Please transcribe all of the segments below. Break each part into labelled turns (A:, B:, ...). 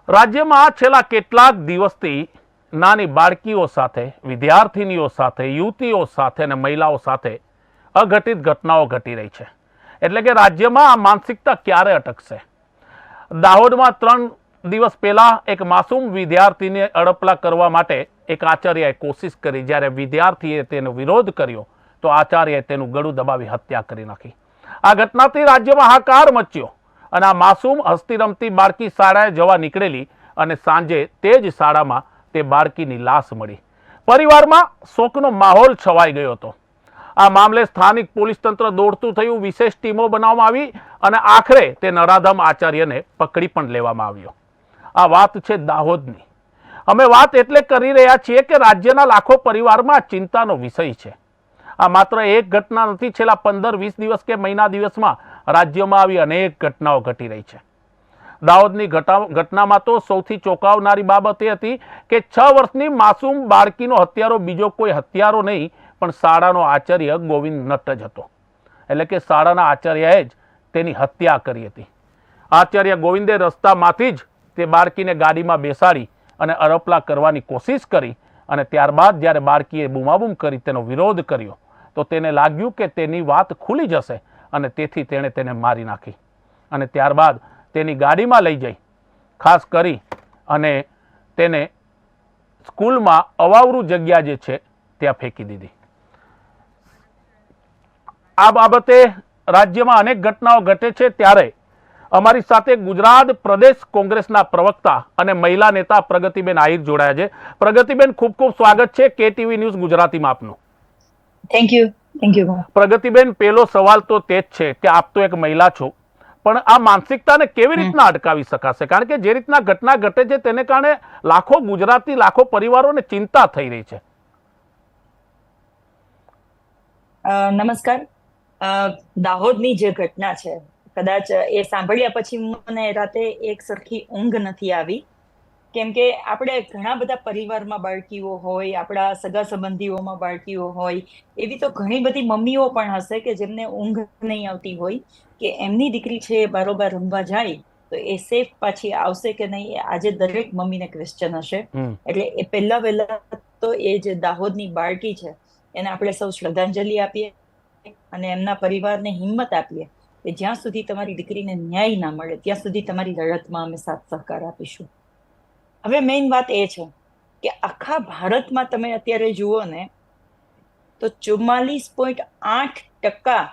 A: રાજ્યમાં છેલ્લા કેટલાક દિવસથી નાની બાળકીઓ સાથે, વિદ્યાર્થીનીઓ સાથે, યુવતીઓ સાથે અને મહિલાઓ સાથે અઘટિત ઘટનાઓ ઘટી રહી છે. એટલે કે રાજ્યમાં આ માનસિકતા ક્યારે અટકશે? દાહોદમાં 3 દિવસ પહેલા એક માસૂમ વિદ્યાર્થીને અડપલા કરવા માટે એક આચાર્યએ કોશિશ કરી. જ્યારે વિદ્યાર્થીએ તેનો વિરોધ કર્યો તો આચાર્યએ તેનું ગળું દબાવી હત્યા કરી નાખી. આ ઘટનાથી રાજ્યમાં હાહાકાર મચ્યો અને આ માસૂમ હસતી રમતી બાળકી શાળાએ જવા નીકળેલી અને સાંજે તે જ શાળામાં તે બાળકીની લાશ મળી. પરિવારમાં શોકનો માહોલ છવાઈ ગયો હતો. આ મામલે સ્થાનિક પોલીસ તંત્ર દોડતું થયું, વિશેષ ટીમો બનાવવામાં આવી અને આખરે તે નરાધમ આચાર્યને પકડી પણ લેવામાં આવ્યો. આ વાત છે દાહોદની. અમે વાત એટલે કરી રહ્યા છીએ કે રાજ્યના લાખો પરિવારમાં ચિંતાનો વિષય છે. આ માત્ર એક ઘટના નથી. છેલ્લા 15-20 દિવસ કે મહિના દિવસમાં રાજ્યમાં આવી અનેક ઘટનાઓ ઘટી રહી છે. દાહોદની ઘટનામાં તો સૌથી ચોંકાવનારી બાબત એ હતી કે 6 વર્ષની માસૂમ બાળકીનો હત્યારો બીજો કોઈ હત્યારો નહીં પણ શાળાનો આચાર્ય ગોવિંદ નટ જ હતો. એટલે કે શાળાના આચાર્યએ જ તેની હત્યા કરી હતી. આચાર્ય ગોવિંદે રસ્તામાંથી જ તે બાળકીને ગાડીમાં બેસાડી અને અડપલા કરવાની કોશિશ કરી અને ત્યારબાદ જ્યારે બાળકીએ બૂમાબૂમ કરી, તેનો વિરોધ કર્યો તો તેને લાગ્યું કે તેની વાત ખુલી જશે અને તેથી તેણે તેને મારી નાખી અને ત્યારબાદ તેની ગાડીમાં લઈ જઈ ખાસ કરી અને તેને સ્કૂલમાં અવાવરૂ જગ્યા જે છે ત્યાં ફેંકી દીધી. આ બાબતે રાજ્યમાં અનેક ઘટનાઓ ઘટે છે. ત્યારે અમારી સાથે ગુજરાત પ્રદેશ કોંગ્રેસના પ્રવક્તા અને મહિલા નેતા પ્રગતિબેન આહિર જોડાયા છે. પ્રગતિબેન, ખૂબ ખૂબ સ્વાગત છે KTV ન્યૂઝ ગુજરાતીમાં આપનું.
B: Thank you.
A: પ્રગતિબેન, પહેલો સવાલ તો તે જ છે કે આપ તો એક મહિલા છો, પણ આ માનસિકતાને કેવી રીતના અટકાવી શકાશે? કારણ કે જે રીતના ઘટના ઘટે છે તેને કારણે લાખો ગુજરાતી, લાખો પરિવારોને ચિંતા થઈ રહી છે.
B: નમસ્કાર. દાહોદની જે ઘટના છે, કદાચ એ સાંભળ્યા પછી મને રાતે એક સરખી ઊંઘ નથી આવી. કેમ કે આપણે ઘણા બધા પરિવારમાં બાળકીઓ હોય, આપણા સગા સંબંધીઓમાં બાળકીઓ હોય, એવી તો ઘણી બધી મમ્મીઓ પણ હશે કે જેમને ઊંઘ નહીં આવતી હોય કે એમની દીકરી છે બારોબાર રમવા જાય તો એ સેફ પાછી આવશે કે નહીં. આજે દરેક મમ્મીને ક્વેશ્ચન હશે. એટલે એ પહેલા વહેલા તો એ જે દાહોદની બાળકી છે એને આપણે સૌ શ્રદ્ધાંજલિ આપીએ અને એમના પરિવારને હિંમત આપીએ કે જ્યાં સુધી તમારી દીકરીને ન્યાય ના મળે ત્યાં સુધી તમારી લડતમાં અમે સાથ સહકાર આપીશું. હવે મેઇન વાત એ છે કે આખા ભારતમાં તમે અત્યારે જુઓ ને તો 44.8%,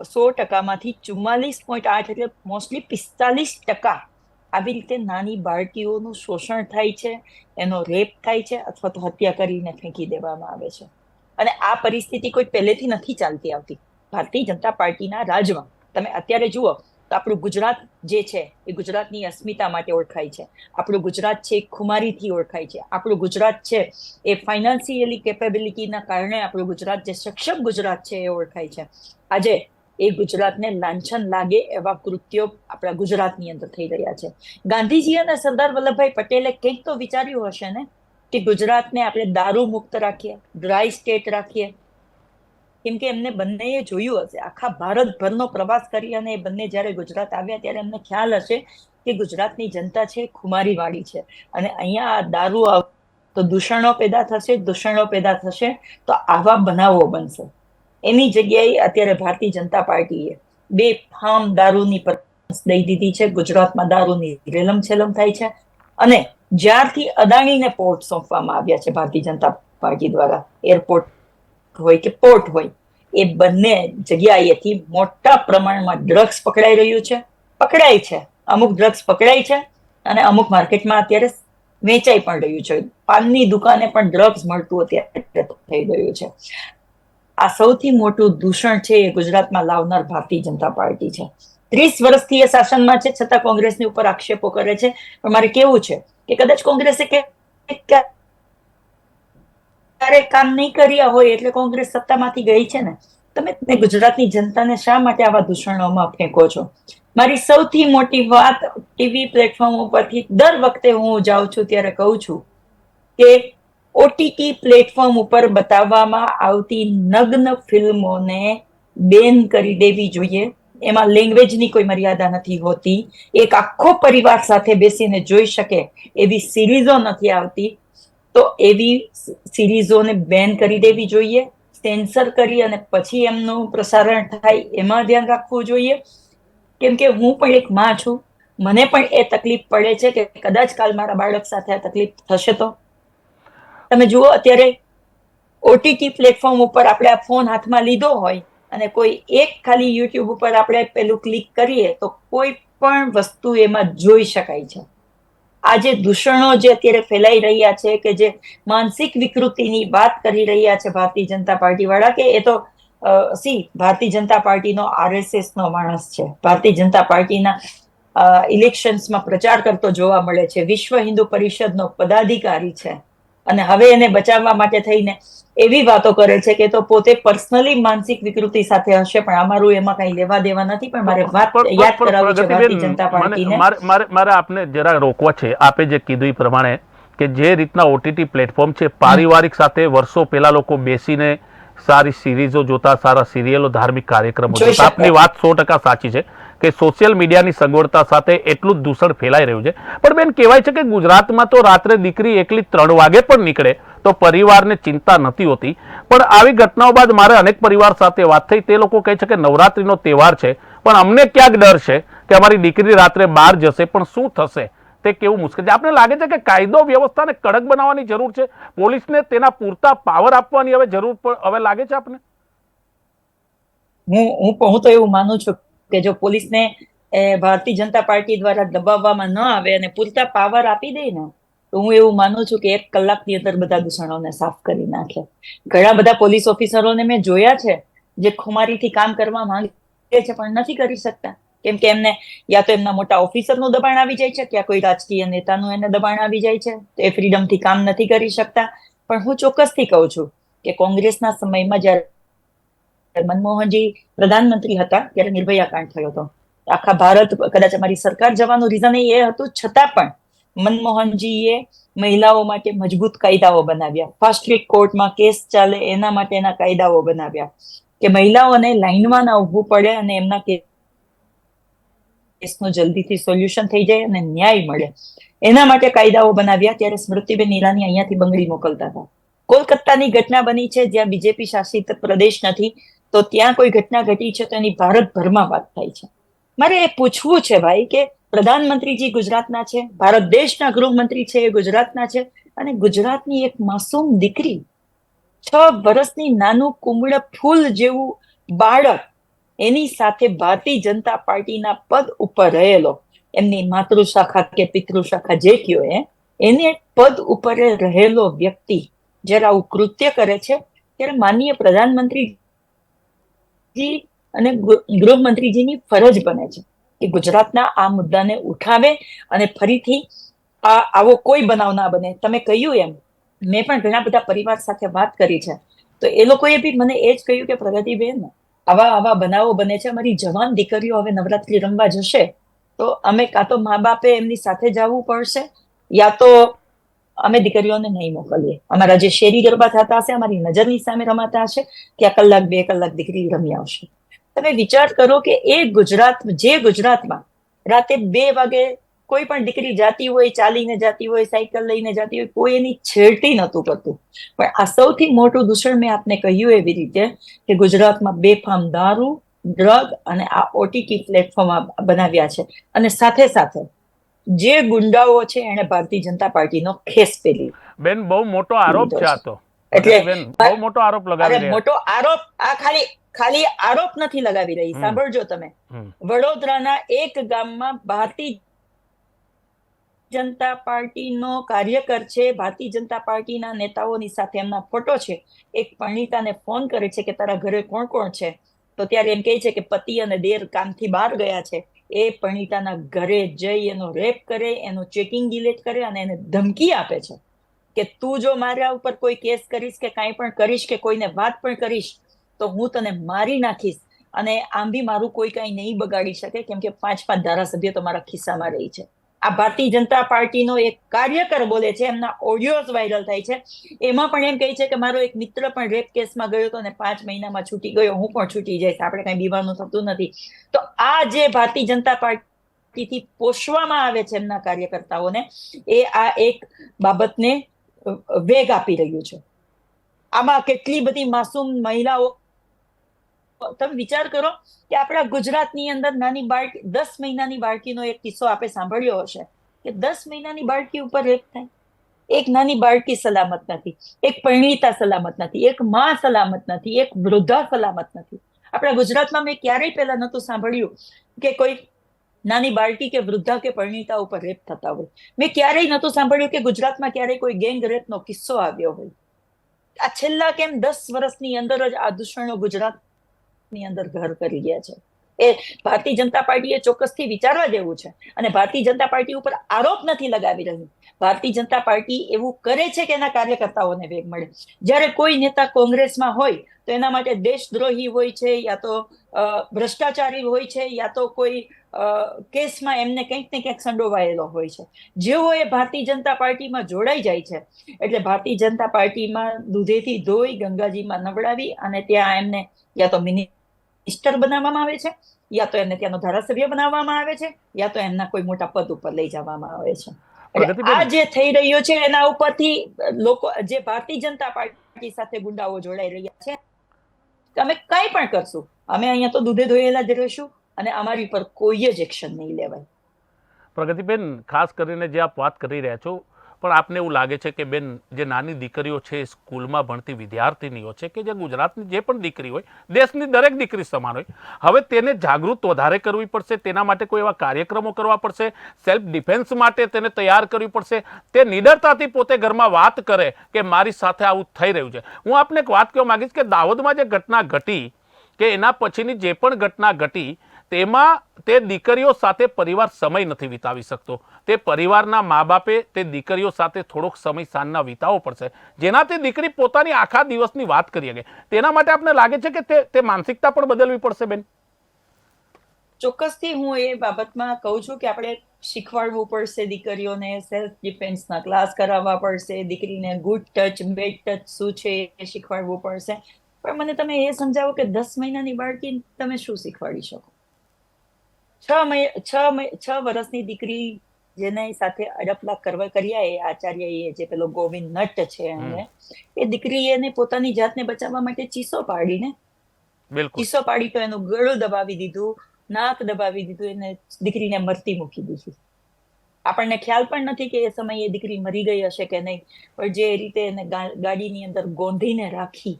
B: 100%માંથી 44.8 એટલે મોસ્ટલી 45% આવી રીતે નાની બાળકીઓનું શોષણ થાય છે, એનો રેપ થાય છે અથવા તો હત્યા કરીને ફેંકી દેવામાં આવે છે. અને આ પરિસ્થિતિ કોઈ પહેલેથી નથી ચાલતી આવતી. ભારતીય જનતા પાર્ટીના રાજમાં તમે અત્યારે જુઓ તો આપણું ગુજરાત જે છે એ ગુજરાતની અસ્મિતા માટે ઓળખાય છે. આપણું ગુજરાત છે એ ખુમારીથી ઓળખાય છે. આપણું ગુજરાત છે એ ફાઇનાન્શિયલી કેપેબિલિટીના કારણે આપણું ગુજરાત જે સક્ષમ ગુજરાત છે એ ઓળખાય છે. આજે એ ગુજરાતને લાંછન લાગે એવા કૃત્યો આપણા ગુજરાતની અંદર થઈ રહ્યા છે. ગાંધીજી અને સરદાર વલ્લભભાઈ પટેલે કંઈક તો વિચાર્યું હશે ને કે ગુજરાતને આપણે દારૂ મુક્ત રાખીએ, ડ્રાય સ્ટેટ રાખીએ. કેમ કે એમને બંનેએ જોયું હશે, આખા ભારતભરનો પ્રવાસ કરી અને એ બંને જ્યારે ગુજરાત આવ્યા ત્યારે એમને ખ્યાલ હશે કે ગુજરાતની જનતા છે ખુમારીવાળી છે અને અહીંયા દારૂ તો દૂષણો પેદા થશે તો આવા બનાવો બનશે. એની જગ્યાએ અત્યારે ભારતીય જનતા પાર્ટીએ બેફામ દારૂની દઈ દીધી છે. ગુજરાતમાં દારૂની રેલમ છેલમ થાય છે અને જ્યારથી અદાણીને પોર્ટ સોંપવામાં આવ્યા છે ભારતીય જનતા પાર્ટી દ્વારા, એરપોર્ટ હોય કે પોર્ટ હોય, એ બંને જગ્યાએથી મોટા પ્રમાણમાં ડ્રગ્સ પકડાય છે. અમુક ડ્રગ્સ પકડાય છે અને અમુક માર્કેટમાં અત્યારે વેચાઈ પણ રહ્યું છે. પાનની દુકાને પણ ડ્રગ્સ મળતું અત્યારે થઈ ગયું છે. આ સૌથી મોટું દૂષણ છે એ ગુજરાતમાં લાવનાર ભારતીય જનતા પાર્ટી છે. 30 વર્ષથી એ શાસનમાં છે છતાં કોંગ્રેસની ઉપર આક્ષેપો કરે છે. પણ મારે કેવું છે કે કદાચ કોંગ્રેસે કામ નહીં કર્યા હોય એટલે કોંગ્રેસ સત્તામાંથી ગઈ છે ને. તમે ગુજરાતની જનતાને શા માટે આવા દૂષણોમાં ફેંકો છો? મારી સૌથી મોટી વાત ટીવી પ્લેટફોર્મ ઉપરથી દર વખતે હું જાઉં છું ત્યારે કહું છું કે OTT પ્લેટફોર્મ ઉપર બતાવવામાં આવતી નગ્ન ફિલ્મોને બેન કરી દેવી જોઈએ. એમાં લેંગ્વેજની કોઈ મર્યાદા નથી હોતી. એક આખો પરિવાર સાથે બેસીને જોઈ શકે એવી સિરીઝો નથી આવતી. તો એવી સિરીઝોને બેન કરી દેવી જોઈએ, સેન્સર કરી અને પછી એમનું પ્રસારણ થાય એમાં ધ્યાન રાખવું જોઈએ. કેમ કે હું પણ એક માં છું, મને પણ એ તકલીફ પડે છે કે કદાચ કાલ મારા બાળક સાથે આ તકલીફ થશે તો. તમે જુઓ અત્યારે ઓટીટી પ્લેટફોર્મ ઉપર આપણે આ ફોન હાથમાં લીધો હોય અને કોઈ એક ખાલી યુટ્યુબ ઉપર આપણે પેલું ક્લિક કરીએ તો કોઈ પણ વસ્તુ એમાં જોઈ શકાય છે. આ જે દૂષણો જે અત્યારે ફેલાઈ રહ્યા છે, કે જે માનસિક વિકૃતિની વાત કરી રહ્યા છે ભારતીય જનતા પાર્ટી વાળા, કે એ તો ભારતીય જનતા પાર્ટીનો RSS નો માણસ છે. ભારતીય જનતા પાર્ટીના ઇલેક્શન્સમાં પ્રચાર કરતો જોવા મળે છે, વિશ્વ હિન્દુ પરિષદનો પદાધિકારી છે, અને હવે એને બચાવવા માટે થઈને એવી વાતો કરે છે કે તો પોતે પર્સનલી માનસિક વિકૃતિ સાથે હશે, પણ અમારું એમાં કઈ લેવા દેવા નથી. પણ મારે વાત યાદ કરાવવી છે ભારતીય જનતા પાર્ટીને.
A: મારે આપને જરા રોકવા છે. આપે જે કીધું એ પ્રમાણે કે જે રીતના ઓટીટી પ્લેટફોર્મ છે, પારિવારિક સાથે વર્ષો પહેલા લોકો બેસીને સારી સિરીઝો જોતા, સારા સિરિયલો, ધાર્મિક કાર્યક્રમો જોતા. આપની વાત 100% સાચી છે કે સોશિયલ મીડિયાની સગવડતા સાથે એટલું જ દૂષણ ફેલાઈ રહ્યું છે. પણ બેન, કહેવાય છે કે ગુજરાતમાં તો રાત્રે દીકરી એકલી 3 વાગે પણ નીકળે તો પરિવારને ચિંતા નથી હોતી. પણ આવી ઘટનાઓ બાદ મારે અનેક પરિવાર સાથે વાત થઈ. તે લોકો કહે છે કે નવરાત્રીનો તહેવાર છે, પણ અમને ક્યાંક ડર છે કે અમારી દીકરી રાત્રે બહાર જશે પણ શું થશે તે કેવું મુશ્કેલ છે. આપને લાગે છે કે કાયદો વ્યવસ્થાને કડક બનાવવાની જરૂર છે, પોલીસને તેના પૂરતા પાવર આપવાની હવે જરૂર હવે લાગે છે આપને?
B: હું તો એવું માનું છું કે જો પોલીસને ભારતીય જનતા પાર્ટી દ્વારા દબાવવામાં ન આવે અને પૂરતા પાવર આપી દે ને, તો હું એવું માનું છું કે 1 કલાકની અંદર બધા દૂષણોને સાફ કરી નાખે. ઘણા બધા પોલીસ ઓફિસરોને મેં જોયા છે જે ખુમારીથી કામ કરવા માંગે છે પણ નથી કરી શકતા, કેમ કે એમને યા તો એમના મોટા ઓફિસરનું દબાણ આવી જાય છે, ત્યાં કોઈ રાજકીય નેતાનું એને દબાણ આવી જાય છે, તો એ ફ્રીડમથી કામ નથી કરી શકતા. પણ હું ચોક્કસથી કહું છું કે કોંગ્રેસના સમયમાં જ્યારે મનમોહનજી પ્રધાનમંત્રી હતા ત્યારે નિર્ભયા કાંડ થયો હતો. આખા ભારત કદાચ અમારી સરકાર જવાનું રીઝન એ હતું, છતાં પણ મનમોહનજીએ મહિલાઓ માટે મજબૂત કાયદાઓ બનાવ્યા, ફાસ્ટ ટ્રેક કોર્ટમાં કેસ ચાલે એના માટેના કાયદાઓ બનાવ્યા, કે મહિલાઓને લાઈનમાં ના ઉભવું પડે અને એમના કેસનું જલ્દીથી સોલ્યુશન થઈ જાય અને ન્યાય મળે, એના માટે કાયદાઓ બનાવ્યા. ત્યારે સ્મૃતિબેન ઈરાની અહીંયાથી બંગડી મોકલતા હતા. કોલકાતાની ઘટના બની છે જ્યાં બીજેપી શાસિત પ્રદેશ નથી, તો ત્યાં કોઈ ઘટના ઘટી છે તો એની ભારતભરમાં વાત થાય છે. મારે એ પૂછવું છે ભાઈ કે પ્રધાનમંત્રીજી ગુજરાતના છે, ભારત દેશના ગૃહમંત્રી છે એ ગુજરાતના છે, અને ગુજરાતની એક માસૂમ દીકરી, 6 વર્ષની નાનું કુમળ ફૂલ જેવું બાળક, એની સાથે ભારતીય જનતા પાર્ટીના પદ ઉપર રહેલો, એમની માતૃશાખા કે પિતૃશાખા જે કયો એને પદ ઉપર રહેલો વ્યક્તિ જયારે આવું કૃત્ય કરે છે, ત્યારે માનનીય પ્રધાનમંત્રીજી અને ગૃહમંત્રીજીની ફરજ બને છે કે ગુજરાતના આ મુદ્દાને ઉઠાવે અને ફરીથી આવો કોઈ બનાવ ના બને. તમે કહ્યું એમ, મેં પણ ઘણા બધા પરિવાર સાથે વાત કરી છે, તો એ લોકોએ બી મને એ જ કહ્યું કે પ્રગતિબેન, આવા બનાવો બને છે, અમારી જવાન દીકરીઓ હવે નવરાત્રી રમવા જશે તો અમે કાં તો મા બાપે એમની સાથે જવું પડશે, યા તો અમે દીકરીઓને નહીં મોકલીએ. અમારા જે શેરી ગરબા થતા હશે, અમારી નજરની સામે રમાતા હશે, ત્યાં 1 કલાક 2 કલાક દીકરી રમી આવશે. તમે વિચાર કરો કે ગુજરાતમાં રાતે 2 વાગે કોઈ પણ દીકરી જાતી હોય, ચાલીને જાતી હોય, સાયકલ લઈને જાતી હોય, કોઈ એની છેડતી નહોતું કરતું. પણ આ સૌથી મોટું દૂષણ મેં આપને કહ્યું એવી રીતે કે ગુજરાતમાં બેફામ દારૂ, ડ્રગ અને આ ઓટીટી પ્લેટફોર્મ બનાવ્યા છે, અને સાથે સાથે જે ગુંડાઓ છે એને ભારતીય જનતા પાર્ટીનો ખેસ પેલી.
A: બેન, બહુ મોટો આરોપ છે આ તો.
B: એટલે
A: બહુ મોટો આરોપ લગાવી રહ્યા.
B: મોટો આરોપ, આ ખાલી આરોપ નથી લગાવી રહી. સાંભળજો તમે, વડોદરાના એક ગામમાં ભારતીય જનતા પાર્ટીનો કાર્યકર છે, ભારતીય જનતા પાર્ટીના નેતાઓની સાથે એમના ફોટો છે, એક પરણિતાને ફોન કરે છે કે તારા ઘરે કોણ કોણ છે, તો ત્યારે એમ કહે છે કે પતિ અને દેર કામથી બહાર ગયા છે. એ પરણિતાના ઘરે જઈ એનો રેપ કરે, એનું ચેકિંગ ડિલીટ કરે અને એને ધમકી આપે છે કે તું જો મારા ઉપર કોઈ કેસ કરીશ કે કાંઈ પણ કરીશ કે કોઈને વાત પણ કરીશ તો હું તને મારી નાખીશ, અને આમ બી મારું કોઈ કાંઈ નહીં બગાડી શકે, કેમ કે 5 ધારાસભ્ય તો મારા ખિસ્સામાં રહી છે. આ ભારતીય જનતા પાર્ટીનો એક કાર્યકર બોલે છે, એમના ઓડિયોઝ વાયરલ થાય છે, એમાં પણ એમ કહે છે કે મારો એક મિત્ર પણ રેપ કેસમાં ગયો હતો અને 5 મહિનામાં છૂટી ગયો, હું પણ છૂટી જઈશ, આપણે કઈ બીવાનું થતું નથી. તો આ જે ભારતીય જનતા પાર્ટીથી પોષવામાં આવે છે એમના કાર્યકર્તાઓને, એ આ એક બાબતને વેગ આપી રહ્યું છે. આમાં કેટલી બધી માસૂમ મહિલાઓ, તમે વિચાર કરો કે આપણા ગુજરાતની અંદર નાની બાળકી, 10 મહિનાની બાળકીનો એક કિસ્સો આપણે સાંભળ્યો હશે કે 10 મહિનાની બાળકી ઉપર રેપ થાય. એક નાની બાળકી સલામત નથી, એક પરિણીતા સલામત નથી, એક માં સલામત નથી, એક વૃદ્ધા સલામત નથી. આપણા ગુજરાતમાં મેં ક્યારેય પહેલા નહોતું સાંભળ્યું કે કોઈ નાની બાળકી કે વૃદ્ધા કે પરિણીતા ઉપર રેપ થતા હોય. મેં ક્યારેય નહોતું સાંભળ્યું કે ગુજરાતમાં ક્યારેય કોઈ ગેંગ રેપનો કિસ્સો આવ્યો હોય. આ છેલ્લા 10 વર્ષની અંદર જ આ દૂષણો ગુજરાતની અંદર ઘર કરી ગયા છે. એ ભારતીય જનતા પાર્ટીએ ચોક્કસથી વિચારવા જેવું છે. અને ભારતીય જનતા પાર્ટી ઉપર આરોપ નથી લગાવી રહ્યું. ભારતીય જનતા પાર્ટી એવું કરે છે કે એના કાર્યકર્તાઓને વેગ મળે. જ્યારે કોઈ નેતા કોંગ્રેસમાં હોય તો એના માટે દેશદ્રોહી હોય છે, યા તો ભ્રષ્ટાચારી હોય છે, યા તો કોઈ કેસમાં એમને કંઈક ને કંઈક સંડોવાયેલો હોય છે. જેવો એ ભારતીય જનતા પાર્ટીમાં જોડાઈ જાય છે એટલે ભારતીય જનતા પાર્ટીમાં દૂધેથી ધોઈ, ગંગાજીમાં નવડાવી અને ત્યાં એમને યા તો મિનિસ્ટર બનાવવામાં આવે છે, યા તો એમને ત્યાંનો ધારાસભ્ય બનાવવામાં આવે છે, યા તો એમના કોઈ મોટા પદ ઉપર લઈ જવામાં આવે છે. એટલે આ જે થઈ રહ્યું છે એના ઉપરથી લોકો, જે ભારતીય જનતા પાર્ટી સાથે ગુંડાઓ જોડાઈ રહ્યા છે, કે અમે કઈ પણ કરશું, અમે અહીંયા તો દૂધે ધોયેલા જ રહીશું અને અમારી પર કોઈ જ એક્શન નહીં લેવાય.
A: પ્રગતિબેન, ખાસ કરીને જે આપ વાત કરી રહ્યા છો, પણ આપને એવું લાગે છે કે બેન, જે નાની દીકરીઓ છે, સ્કૂલમાં ભણતી વિદ્યાર્થીનીઓ છે, કે જે ગુજરાતની જે પણ દીકરી હોય, દેશની દરેક દીકરી સમાન હોય, હવે તેને જાગૃત વધારે કરવી પડશે. તેના માટે કોઈ એવા કાર્યક્રમો કરવા પડશે, સેલ્ફ ડિફેન્સ માટે તેને તૈયાર કરવી પડશે. તે નિડરતાથી પોતે ઘરમાં વાત કરે કે મારી સાથે આવું થઈ રહ્યું છે. હું આપને એક વાત કહેવા માંગીશ કે દાહોદમાં જે ઘટના ઘટી, કે એના પછીની જે પણ ઘટના ઘટી, તેમાં તે દીકરીઓ સાથે પરિવાર સમય નથી વિતાવી શકતો. તે પરિવારના મા બાપે તે દીકરીઓ સાથે થોડોક સમય સાંજના વિતાવવો પડશે, જેનાથી દીકરી પોતાની આખા દિવસની વાત કરી શકે. તેના માટે આપને લાગે છે કે તે માનસિકતા પણ બદલવી પડશે બેન?
B: ચોક્કસથી હું એ બાબતમાં કહું છું કે આપણે શીખવાડવું પડશે દીકરીઓને, સેલ્ફ ડિફેન્સના ક્લાસ કરાવવા પડશે, દીકરીને ગુડ ટચ, બેડ ટચ શું છે એ શીખવાડવું પડશે. પણ મને તમે એ સમજાવો કે 10 મહિનાની બાળકી તમે શું શીખવાડી શકો? 6 વર્ષની દીકરી જેની સાથે અડપલા કર્યા એ આચાર્ય, એ જે પેલો ગોવિંદ નટ છે, એ દીકરી એને પોતાની જાતને બચાવવા માટે ચીસો પાડીને, ચીસો પાડી તો એનું ગળું દબાવી દીધું, નાક દબાવી દીધું, એને દીકરીને મરતી મૂકી દીધી. આપણને ખ્યાલ પણ નથી કે એ સમયે દીકરી મરી ગઈ હશે કે નહીં, પણ જે રીતે એને ગાડીની અંદર ગોંધીને રાખી,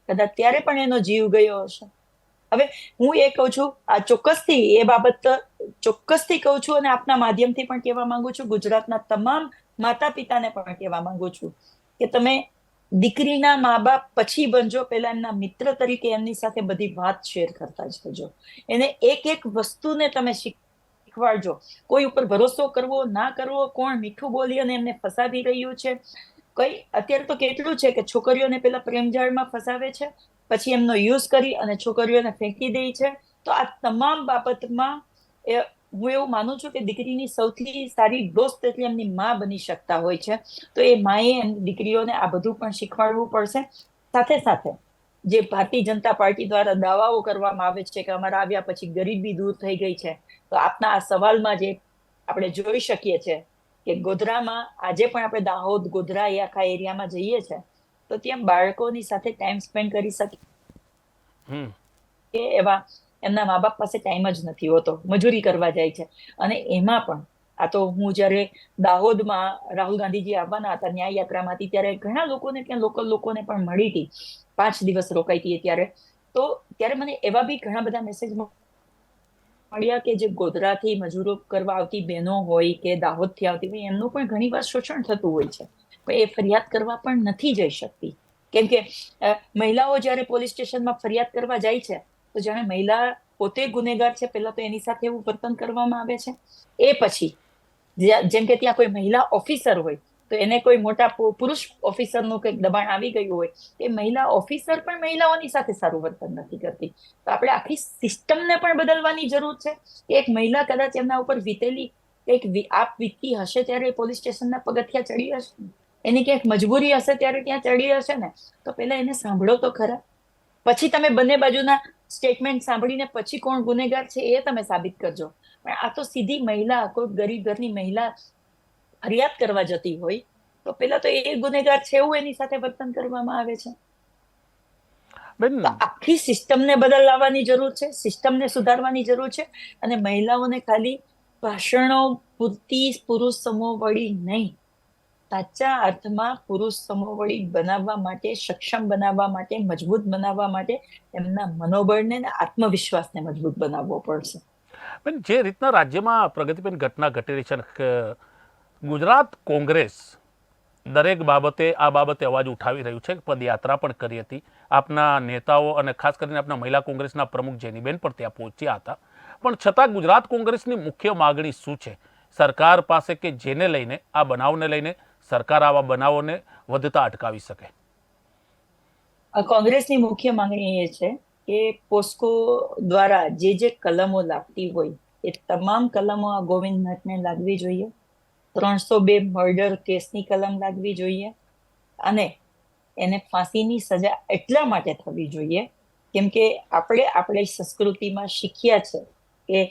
B: કદાચ ત્યારે પણ એનો જીવ ગયો હશે. હવે હું એ કહું છું, આ ચોક્કસથી એ બાબત ચોક્કસથી કહું છું અને આપના માધ્યમથી પણ કહેવા માંગુ છું, ગુજરાતના તમામ માતા પિતાને પણ કહેવા માંગુ છું કે તમે દીકરીના મા બાપ પછી બનજો, પહેલા એમના મિત્ર તરીકે એમની સાથે બધી વાત શેર કરતા જજો. એને એક એક વસ્તુને તમે શીખવાડજો. કોઈ ઉપર ભરોસો કરવો ના કરવો, કોણ મીઠું બોલી અને એમને ફસાવી રહ્યું છે. અત્યારે તો કેટલું છે કે છોકરીઓને પેલા પ્રેમજાળમાં ફસાવે છે, પછી એમનો યુઝ કરી અને છોકરીઓને ફેંકી દે છે. તો આ તમામ બાબતમાં હું એવું માનું છું કે દીકરીની સૌથી સારી દોસ્ત એટલે એમની માં બની શકતા હોય છે. તો એ માએ એમની દીકરીઓને આ બધું પણ શીખવાડવું પડશે. સાથે સાથે જે ભારતીય જનતા પાર્ટી દ્વારા દાવાઓ કરવામાં આવે છે કે અમારા આવ્યા પછી ગરીબી દૂર થઈ ગઈ છે, તો આપના આ સવાલમાં જે આપણે જોઈ શકીએ છીએ કે ગોધરામાં આજે પણ આપણે દાહોદ, ગોધરા એ આખા એરિયામાં જઈએ છીએ તો ત્યાં બાળકોની સાથે ટાઈમ સ્પેન્ડ કરી શકીએ એવા એમના મા બાપ પાસે ટાઈમ જ નથી હોતો, મજૂરી કરવા જાય છે. અને એમાં પણ આ તો હું જ્યારે દાહોદમાં રાહુલ ગાંધીજી આવવાના હતા ન્યાય યાત્રામાંથી, ત્યારે ઘણા લોકોને, ત્યાં લોકલ લોકોને પણ મળી હતી, 5 દિવસ રોકાઈ હતી ત્યારે. તો ત્યારે મને એવા બી ઘણા બધા મેસેજ મળ્યા કે જે ગોધરાથી મજૂરો કરવા આવતી બહેનો હોય કે દાહોદથી આવતી હોય, એમનું પણ ઘણી વાર શોષણ થતું હોય છે, પણ એ ફરિયાદ કરવા પણ નથી જઈ શકતી. કેમ કે મહિલાઓ જ્યારે પોલીસ સ્ટેશનમાં ફરિયાદ કરવા જાય છે તો જાણે મહિલા પોતે ગુનેગાર છે, પહેલા તો એની સાથે એવું વર્તન કરવામાં આવે છે. એ પછી જેમ કે ત્યાં કોઈ મહિલા ઓફિસર હોય તો એને કોઈ મોટા પુરુષ ઓફિસરનું કંઈક દબાણ આવી ગયું હોય, એ મહિલા ઓફિસર પણ મહિલાઓની સાથે સારું વર્તન નથી કરતી. તો આપણે આખી સિસ્ટમને પણ બદલવાની જરૂર છે. એક મહિલા કદાચ એમના ઉપર વીતેલી કંઈક આપવીતી હશે ત્યારે પોલીસ સ્ટેશનના પગથિયા ચડી હશે ને. એની ક્યાંક મજબૂરી હશે ત્યારે ત્યાં ચડી હશે ને. તો પેલા એને સાંભળો તો ખરા. પછી તમે બંને બાજુના સ્ટેટમેન્ટ સાંભળીને પછી કોણ ગુનેગાર છે એ તમે સાબિત કરજો. પણ આ તો સીધી મહિલા, કોઈ ગરીબ ઘરની મહિલા ફરિયાદ કરવા જતી હોય તો પેલા તો એ ગુનેગાર છે એવું એની સાથે વર્તન કરવામાં આવે છે.
A: બેન,
B: તો આખી સિસ્ટમને બદલાવવાની જરૂર છે, સિસ્ટમને સુધારવાની જરૂર છે. અને મહિલાઓને ખાલી ભાષણો પૂરતી પુરુષ સમોવડી નહીં, સાચા અર્થમાં પુરુષ સમોવડી બનાવવા માટે, સક્ષમ બનાવવા માટે, મજબૂત બનાવવા માટે એમના મનોબળને અને આત્મવિશ્વાસને મજબૂત બનાવવો પડશે.
A: બેન, જે રીતના રાજ્યમાં પ્રગતિબેન ઘટના ઘટી રહી છે કે ગુજરાત કોંગ્રેસ દરેક બાબતે આ બાબતે અવાજ ઉઠાવી રહ્યું છે, પદયાત્રા પણ કરી હતી. આપના નેતાઓ અને ખાસ કરીને આપના મહિલા કોંગ્રેસના પ્રમુખ જેનીબેન પણ ત્યાં પહોંચ્યા હતા. પણ છતાં ગુજરાત કોંગ્રેસની મુખ્ય માગણી શું છે સરકાર પાસે કે જેને લઈને આ બનાવને લઈને સરકાર આવા બનાવોને વધતા અટકાવી શકે?
B: કોંગ્રેસની મુખ્ય માંગણી એ છે કે પોસ્કો દ્વારા જે કલમો લાગતી હોય એ તમામ કલમો આ ગોવિંદ ભટ્ટને લાગવી જોઈએ. 302 મર્ડર કેસની કલમ લાગવી જોઈએ અને એને ફાંસીની સજા એટલા માટે થવી જોઈએ કેમ કે આપણી સંસ્કૃતિમાં શીખ્યા છે કે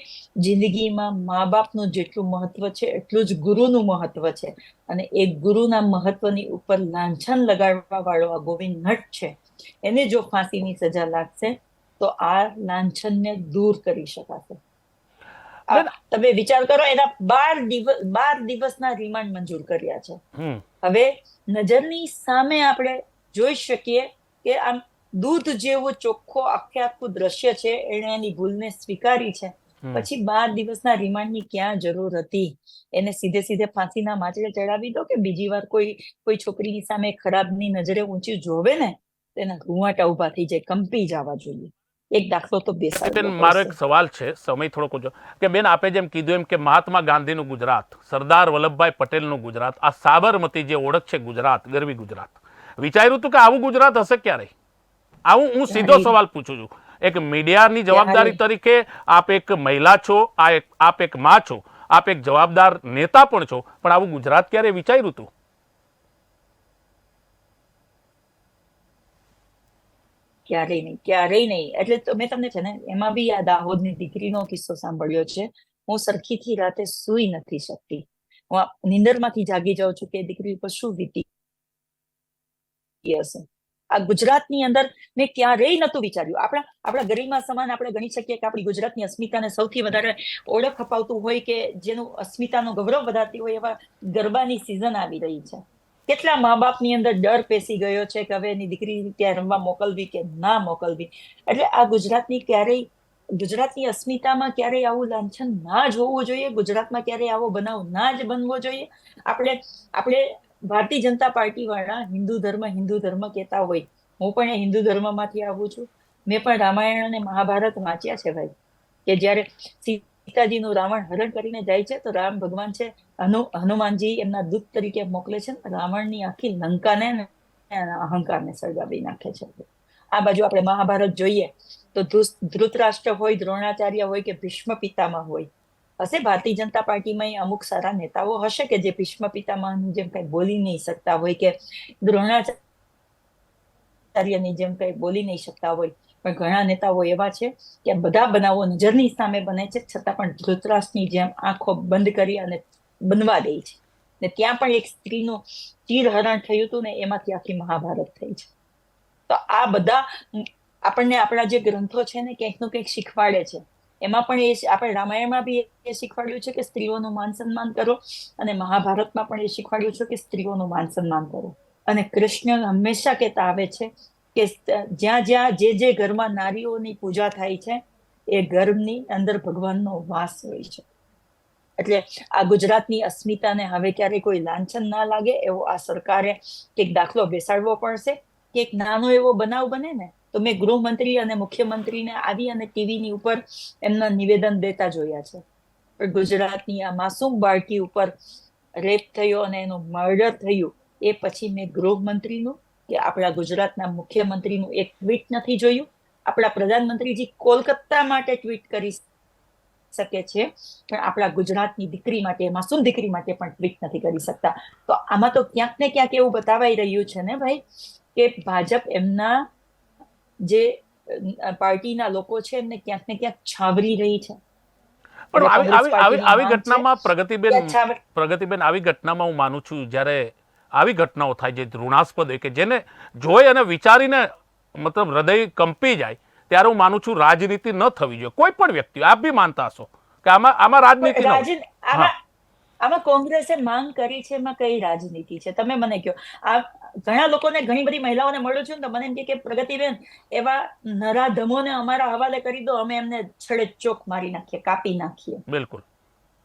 B: જિંદગીમાં મા બાપનું જેટલું મહત્વ છે એટલું જ ગુરુનું મહત્વ છે. અને એ ગુરુના મહત્વની ઉપર લાંછન લગાડવા વાળો આ ગોવિંદ ભટ્ટ છે, એને જો ફાંસીની સજા લાગશે તો આ લાંછનને દૂર કરી શકાશે. તમે વિચાર કરો, એના 12 દિવસના રિમાન્ડ મંજૂર કર્યા છે. હવે નજરની સામે આપણે જોઈ શકીએ કે આમ દૂધ જેવું ચોખ્ખો આખું દ્રશ્ય છે, એને એની ભૂલને સ્વીકારી છે. પછી 12 દિવસના રિમાન્ડની ક્યાં જરૂર હતી? એને સીધે ફાંસીના માંચડે ચડાવી દો કે બીજી વાર કોઈ છોકરીની સામે ખરાબની નજરે ઊંચી જોવે ને તેના રૂવાટા ઉભા થઈ જાય, કંપી જવા જોઈએ. એક દાખલો તો બેસાડવો.
A: મારો એક સવાલ છે, સમય થોડોક ઓછો, કે બેન આપે જેમ કીધું એમ કે મહાત્મા ગાંધીનું ગુજરાત, સરદાર વલ્લભભાઈ પટેલનું ગુજરાત, આ સાબરમતી જે ઓળખ છે ગુજરાત, ગરવી ગુજરાત, વિચાર્યું હતું કે આવું ગુજરાત હશે ક્યારે? આવું હું સીધો સવાલ પૂછું છું. એક મીડિયાની જવાબદારી તરીકે આપ એક મહિલા છો, આપ એક માં છો, આપ એક જવાબદાર નેતા પણ છો, પણ આવું ગુજરાત ક્યારે વિચાર્યું હતું?
B: ક્યારેય નહીં. એટલે મેં તમને છે ને એમાં બી આ દાહોદની દીકરીનો કિસ્સો સાંભળ્યો છે. હું સરખીથી રાતે સૂઈ નથી શકતી. હું નીંદરમાંથી જાગી જાઉં છું કે દીકરી ઉપર શું વીતી હશે. આ ગુજરાતની અંદર મેં ક્યારેય નતું વિચાર્યું. આપણા ગરિમા સમાન આપણે ગણી શકીએ કે આપણી ગુજરાતની અસ્મિતાને સૌથી વધારે ઓળખ અપાવતું હોય કે જેનું અસ્મિતાનો ગૌરવ વધારતી હોય એવા ગરબાની સિઝન આવી રહી છે. કેટલા મા બાપની અંદર ડર પેસી ગયો છે કે હવે એની દીકરી ત્યાં રમવા મોકલવી કે ના મોકલવી. એટલે આ ગુજરાતની અસ્મિતામાં ક્યારેય આવું લાંછન ના જ હોવું જોઈએ. ગુજરાતમાં ક્યારેય આવો બનાવ ના જ બનવો જોઈએ. આપણે ભારતીય જનતા પાર્ટી વાળા હિન્દુ ધર્મ કહેતા હોય. હું પણ હિન્દુ ધર્મમાંથી આવું છું. મેં પણ રામાયણ અને મહાભારત વાંચ્યા છે ભાઈ, કે જયારે સીતાજીનું રાવણ હરણ કરીને જાય છે તો રામ ભગવાન છે હનુમાનજી એમના દૂત તરીકે મોકલે છે, રાવણની આખી લંકાને અહંકારને સળગાવી નાખે છે. આ બાજુ આપણે મહાભારત જોઈએ તો ધૃતરાષ્ટ્ર હોય, દ્રોણાચાર્ય હોય કે ભીષ્મ પિતામહ હોય. હશે ભારતીય જનતા પાર્ટીમાં અમુક સારા નેતાઓ હશે કે જે ભીષ્મ પિતામહની જેમ કઈ બોલી નહીં શકતા હોય કે દ્રોણાચાર્યની જેમ કઈ બોલી નહીં શકતા હોય, પણ ઘણા નેતાઓ એવા છે કે બધા બનાવો નજરની સામે બને છે છતાં પણ ધૃતરાષ્ટ્રની જેમ આંખો બંધ કરી અને બનવા દે છે. ને ત્યાં પણ એક સ્ત્રીનું ચીરહરણ થયું હતું ને એમાંથી આખી મહાભારત થઈ છે. તો આ બધા આપણને આપણા જે ગ્રંથો છે ને ક્યાંક નું કંઈક શીખવાડે છે. એમાં પણ આપણે રામાયણમાં બી એ શીખવાડ્યું છે કે સ્ત્રીઓનું માન સન્માન કરો, અને મહાભારતમાં પણ એ શીખવાડ્યું છે કે સ્ત્રીઓનું માન સન્માન કરો. અને કૃષ્ણ હંમેશા કહેતા આવે છે કે જ્યાં જે ઘરમાં નારીઓની પૂજા થાય છે એ ઘરની અંદર ભગવાનનો વાસ હોય છે. એટલે આ ગુજરાતની અસ્મિતાને હવે ક્યારે કોઈ લાંછન ના લાગે એવો આ સરકારે એક દાખલો બેસાડવો પડશે. કે એક નાનો એવો બનાવ બને ને તો મેં ગૃહમંત્રી અને મુખ્યમંત્રીને આવી અને ટીવીની ઉપર એમના નિવેદન દેતા જોયા છે. પણ ગુજરાતની આ માસૂમ બાળકી ઉપર રેપ થયો અને એનું મર્ડર થયું એ પછી મેં ગૃહમંત્રીનું કે આપણા ગુજરાતના મુખ્યમંત્રીનું એક ટ્વીટ નથી જોયું. આપણા પ્રધાનમંત્રીજી કોલકાતા માટે ટ્વીટ કરી શકે છે પણ આપણા ગુજરાતની દીકરી માટે, માસૂમ દીકરી માટે પણ ટ્વીટ નથી કરી શકતા. તો આમાં તો ક્યાંક ને ક્યાંક એવું બતાવાઈ રહ્યું છે ને ભાઈ કે ભાજપ એમના જે પાર્ટીના લોકો છે એમને ક્યાંક ને ક્યાંક છાવરી રહી છે.
A: પણ
B: એટલે કોંગ્રેસ પાર્ટીની
A: આવી
B: માંગ છે
A: ઘટનામાં
B: કે
A: પ્રગતિબેન આવી ઘટનામાં હું માનું છું જ્યારે આવી ઘટનાઓ થાય જે ઋણાસ્પદ હોય કે જેને જોઈ અને વિચારીને મતલબ હૃદય કંપી જાય ત્યારે હું માનું છું રાજનીતિ ન થવી જોઈએ. કોઈ પણ વ્યક્તિ આપ બી માનતા હશો કે આમાં રાજનીતિ ન હોય.
B: આમાં કોંગ્રેસે માંગ કરી છે, એમાં કઈ રાજનીતિ છે? તમે મને કહો. આ ઘણા લોકોને, ઘણી બધી મહિલાઓને મળ્યું છું ને તો મને એમ કે પ્રગતિબેન એવા નરાધમોને અમારા હવાલે કરી દો, અમે એમને છડે ચોક મારી નાખીએ, કાપી નાખીએ.
A: બિલકુલ.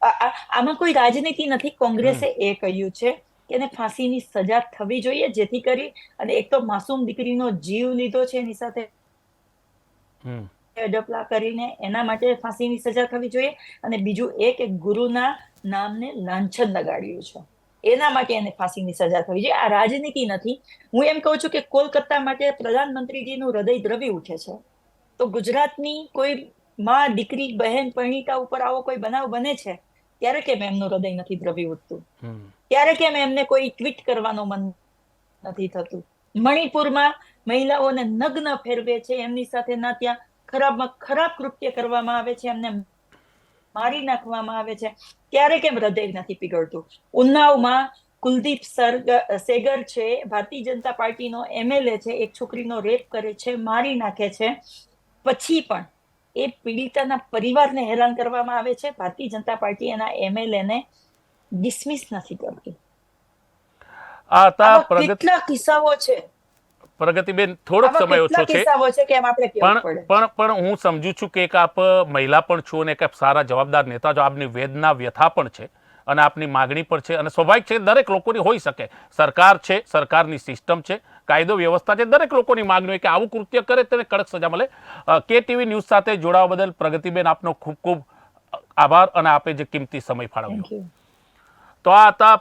B: આમાં કોઈ રાજનીતિ નથી. કોંગ્રેસે એ કહ્યું છે કે એને ફાંસીની સજા થવી જોઈએ, જેથી કરી અને એક તો માસૂમ દીકરીનો જીવ લીધો છે એની સાથે ડપલા કરીને, એના માટે ફાંસીની સજા થવી જોઈએ. અને બીજું એ કે ગુરુના નામને લાંછન લગાડ્યું છે, એના માટે એને ફાંસીની સજા થવી જોઈએ. આ રાજનીતિ નથી. હું એમ કહું છું કે કોલકાતા માટે પ્રધાનમંત્રીજીનું હૃદય દ્રવી ઉઠે છે, તો ગુજરાતની કોઈ માં, દીકરી, બહેન, પરિણીતા ઉપર આવો કોઈ બનાવ બને છે ત્યારે કેમ એમનું હૃદય નથી દ્રવી ઉઠતું? ત્યારે કેમ એમને કોઈ ટ્વીટ કરવાનો મન નથી થતું? મણિપુરમાં મહિલાઓને નગ્ન ફેરવે છે, એમની સાથે ના ત્યાં ખરાબમાં ખરાબ કૃત્ય કરવામાં આવે છે, એમને મારી નાખવામાં આવે છે, ત્યારે કેમ હૃદય નથી પીગળતું? ઉન્નાવમાં કુલદીપ સેગર છે, ભારતીય જનતા પાર્ટીનો MLA છે, એક છોકરીનો રેપ કરે છે, મારી નાખે છે, પછી પણ એ પીડિતાના પરિવારને હેરાન કરવામાં આવે છે. ભારતીય જનતા પાર્ટી એના MLA ને ડિસમિસ નથી કરતી. આવા કેટલા કિસ્સાઓ છે
A: પ્રગતિબેન, થોડોક સમય ઓછો છે પણ હું સમજુ છું કે એક આપ મહિલા પણ છો અને એક આપ સારા જવાબદાર નેતા છો. આપની વેદના, વ્યથા પણ છે અને આપની માગણી પણ છે અને સ્વાભાવિક છે દરેક લોકોની હોઈ શકે. સરકાર છે, સરકારની સિસ્ટમ છે, કાયદો વ્યવસ્થા છે, દરેક લોકોની માગણી હોય કે આવું કૃત્ય કરે તેને કડક સજા મળે. KTV ન્યૂઝ સાથે જોડાવા બદલ પ્રગતિબેન આપનો ખૂબ ખૂબ આભાર અને આપે જે કિંમતી સમય ફાળવ્યો. તો આ હતા